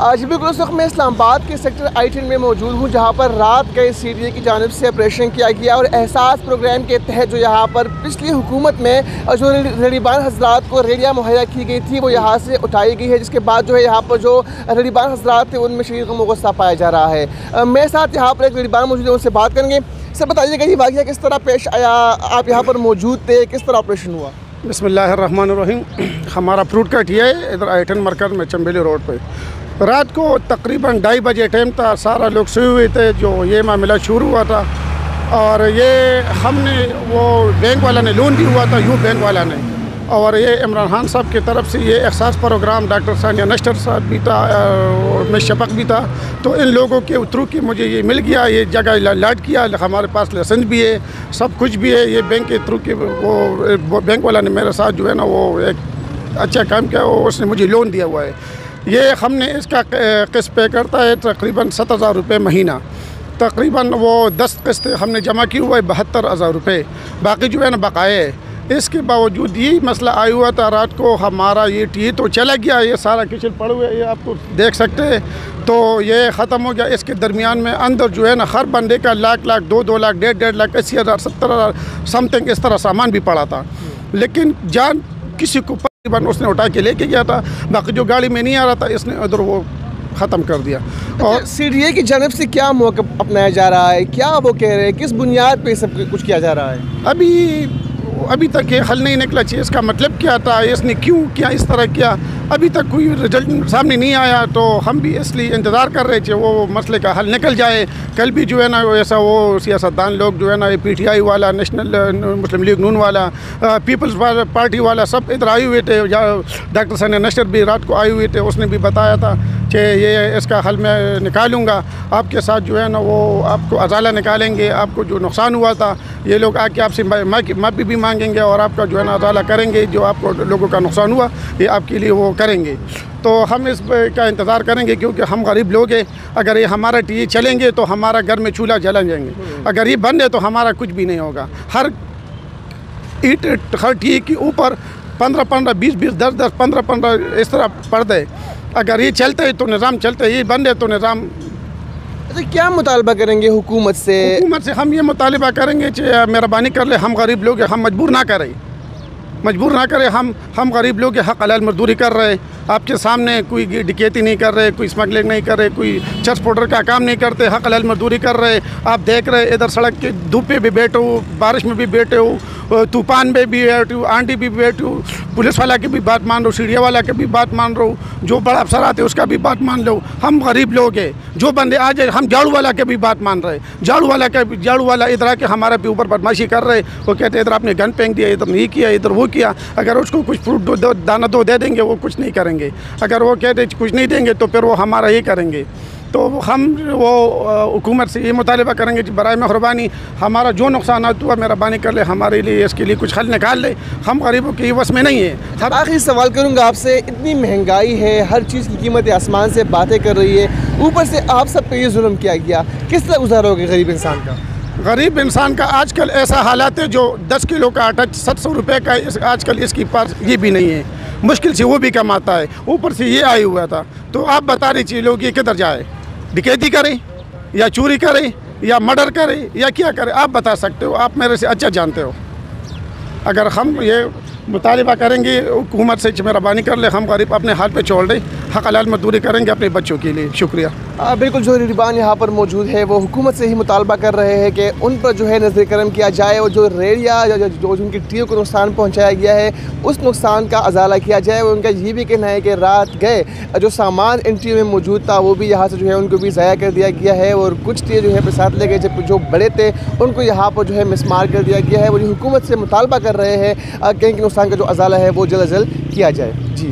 آج بالکل اس وقت میں اسلام آباد کے سیکٹر I-10 میں موجود ہوں، جہاں پر رات گئے CDA کی جانب سے آپریشن کیا گیا اور احساس پروگرام کے تحت جو یہاں پر پچھلی حکومت میں جو ریڑیبان حضرات کو ریڑیاں مہیا کی گئی تھی وہ یہاں سے اٹھائی گئی ہے، جس کے بعد جو ہے یہاں پر جو ریڑیبان حضرات تھے ان میں شدید غم و غصہ پایا جا رہا ہے۔ میرے ساتھ یہاں پر ایک ریڑیبان موجود ہے، ان سے بات کریں گے۔ سر بتائیے گا یہ واقعہ کس طرح پیش آیا، آپ یہاں پر موجود تھے، کس طرح آپریشن ہوا؟ بسم اللہ الرحمن الرحیم۔ ہمارا فروٹ کٹ یہ ہے ادھر I-10 مرکز میں چمبیلی روڈ پہ۔ رات کو تقریباً 2:30 بجے ٹائم تھا، سارا لوگ سوئے ہوئے تھے جو یہ معاملہ شروع ہوا تھا، اور یہ ہم نے وہ بینک والا نے لون بھی ہوا تھا، یوں بینک والا نے، اور یہ عمران خان صاحب کی طرف سے یہ احساس پروگرام ڈاکٹر ثانیہ نشتر صاحب بھی تھا اور میں شفق بھی تھا، تو ان لوگوں کے تھرو کی مجھے یہ مل گیا، یہ جگہ لاٹ کیا، ہمارے پاس لائسنس بھی ہے، سب کچھ بھی ہے، یہ بینک کے تھرو کی وہ بینک والا نے میرے ساتھ جو ہے نا وہ ایک اچھا کام کیا، اس نے مجھے لون دیا ہوا ہے۔ یہ ہم نے اس کا قسط پے کرتا ہے تقریباً 7,000 روپے مہینہ، تقریباً وہ 10 قسط ہم نے جمع کی ہوا ہے 72,000 روپے، باقی جو ہے نا بقایا ہے۔ اس کے باوجود یہ مسئلہ آیا ہوا تھا رات کو، ہمارا یہ تو چلا گیا، یہ سارا کچن پڑے ہوئے یہ آپ کو دیکھ سکتے ہیں، تو یہ ختم ہو گیا۔ اس کے درمیان میں اندر جو ہے نا ہر بندے کا لاکھ 2 لاکھ 1.5 لاکھ 80,000 70,000 سم تھنگ اس طرح سامان بھی پڑا تھا، لیکن جان کسی کو تقریباً اس نے اٹھا کے لے کے گیا تھا، باقی جو گاڑی میں نہیں آ رہا تھا اس نے ادھر وہ ختم کر دیا۔ اور CDA کی جانب سے کیا موقف اپنایا جا رہا ہے، کیا وہ کہہ رہے ہیں، کس بنیاد پہ سب کچھ کیا جا رہا ہے؟ ابھی تک یہ حل نہیں نکلا چاہیے، اس کا مطلب کیا تھا، اس نے کیوں کیا اس طرح کیا، ابھی تک کوئی رزلٹ سامنے نہیں آیا، تو ہم بھی اس لیے انتظار کر رہے تھے وہ مسئلے کا حل نکل جائے۔ کل بھی جو ہے نا ایسا وہ سیاستدان لوگ جو ہے نا PTI والا، نیشنل مسلم لیگ نون والا، پیپلز پارٹی والا سب ادھر آئے ہوئے تھے، ڈاکٹر ثانیہ نشتر بھی رات کو آئے ہوئے تھے، اس نے بھی بتایا تھا کہ یہ اس کا حل میں نکالوں گا، آپ کے ساتھ جو ہے نا وہ آپ کو ازالہ نکالیں گے، آپ کو جو نقصان ہوا تھا یہ لوگ آ کے آپ سے معافی بھی مانگیں گے اور آپ کا جو ہے نا ازالہ کریں گے، جو آپ کو لوگوں کا نقصان ہوا یہ آپ کے لیے وہ کریں گے۔ تو ہم اس کا انتظار کریں گے کیونکہ ہم غریب لوگ ہیں، اگر یہ ہمارا ٹی چلیں گے تو ہمارا گھر میں چولہا جلا جائیں گے، اگر یہ بند ہے تو ہمارا کچھ بھی نہیں ہوگا۔ ہر ٹی کے اوپر 15 20 10 15 اس طرح پردے، اگر یہ چلتے ہے تو نظام چلتا ہے، یہ بند ہے تو نظام۔ کیا مطالبہ کریں گے حکومت سے؟ حکومت سے ہم یہ مطالبہ کریں گے کہ مہربانی کر لے، ہم غریب لوگ ہیں، ہم مجبور نہ کریں، ہم غریب لوگ حق حلال مزدوری کر رہے ہیں، آپ کے سامنے کوئی ڈکیتی نہیں کر رہے، کوئی اسمگلنگ نہیں کر رہے، کوئی چرس پاؤڈر کا کام نہیں کرتے، حق حلال مزدوری کر رہے، آپ دیکھ رہے ادھر سڑک کے دھوپ پہ بھی بیٹھے ہو، بارش میں بھی بیٹھے ہو، طوفان میں بھی بیٹھے ہو، آندھی بھی بیٹھے ہو، پولیس والا کی بھی بات مان رہو، سیڑھیا والا کی بھی بات مان رہو، جو بڑا افسر آتے اس کا بھی بات مان لو، ہم غریب لوگ ہیں، جو بندے آ جائے، ہم جھاڑو والا کے بھی بات مان رہے، جھاڑو والا ادھر آ کے ہمارے پہ اوپر بدماشی کر رہے، وہ کہتے ادھر آپ نے گن پھینک دیا، ادھر نہیں کیا، ادھر وہ کیا، اگر اس کو کچھ فروٹ دانہ دے دیں گے وہ کچھ نہیں کریں گے، اگر وہ کہتے کچھ نہیں دیں گے تو پھر وہ ہمارا یہ کریں گے۔ تو ہم وہ حکومت سے یہ مطالبہ کریں گے کہ برائے مہربانی ہمارا جو نقصانات ہوا مہربانی کر لے، ہمارے لیے اس کے لیے کچھ حل نکال لے، ہم غریبوں کی وس میں نہیں ہے۔ آخری سوال کروں گا آپ سے، اتنی مہنگائی ہے، ہر چیز کی قیمت آسمان سے باتیں کر رہی ہے، اوپر سے آپ سب پہ یہ ظلم کیا گیا، کس طرح گزارا ہوگا غریب انسان کا؟ غریب انسان کا آج کل ایسا حالات ہے جو 10 کلو کا آٹا 700 روپے کا آج کل اس کی پاس یہ بھی نہیں ہے، مشکل سے وہ بھی کماتا ہے، اوپر سے یہ آیا ہوا تھا، تو آپ بتا رہی چیز لوگ یہ کدھر جائے، ڈکیتی کریں یا چوری کریں یا مرڈر کریں یا کیا کریں، آپ بتا سکتے ہو، آپ میرے سے اچھا جانتے ہو۔ اگر ہم یہ مطالبہ کریں گے حکومت سے مہربانی کر لے، ہم غریب اپنے حال پہ چھوڑ دیں، حق حلال مزدوری کریں گے اپنے بچوں کے لیے۔ شکریہ۔ بالکل جو ریڑیبان یہاں پر موجود ہے وہ حکومت سے ہی مطالبہ کر رہے ہیں کہ ان پر جو ہے نظر کرم کیا جائے اور جو ریڑیا جو ان کی ٹیوں کو نقصان پہنچایا گیا ہے اس نقصان کا ازالہ کیا جائے، اور ان کا یہ بھی کہنا ہے کہ رات گئے جو سامان ان ٹیوں میں موجود تھا وہ بھی یہاں سے جو ہے ان کو بھی ضائع کر دیا گیا ہے، اور کچھ ٹیے جو ہے ساتھ لے گئے جو بڑے تھے ان کو یہاں پر جو ہے مسمار کر دیا گیا ہے، وہ حکومت سے مطالبہ کر رہے ہیں کہ ان کے نقصان کا جو ازالہ ہے وہ جلد از جلد کیا جائے۔ جی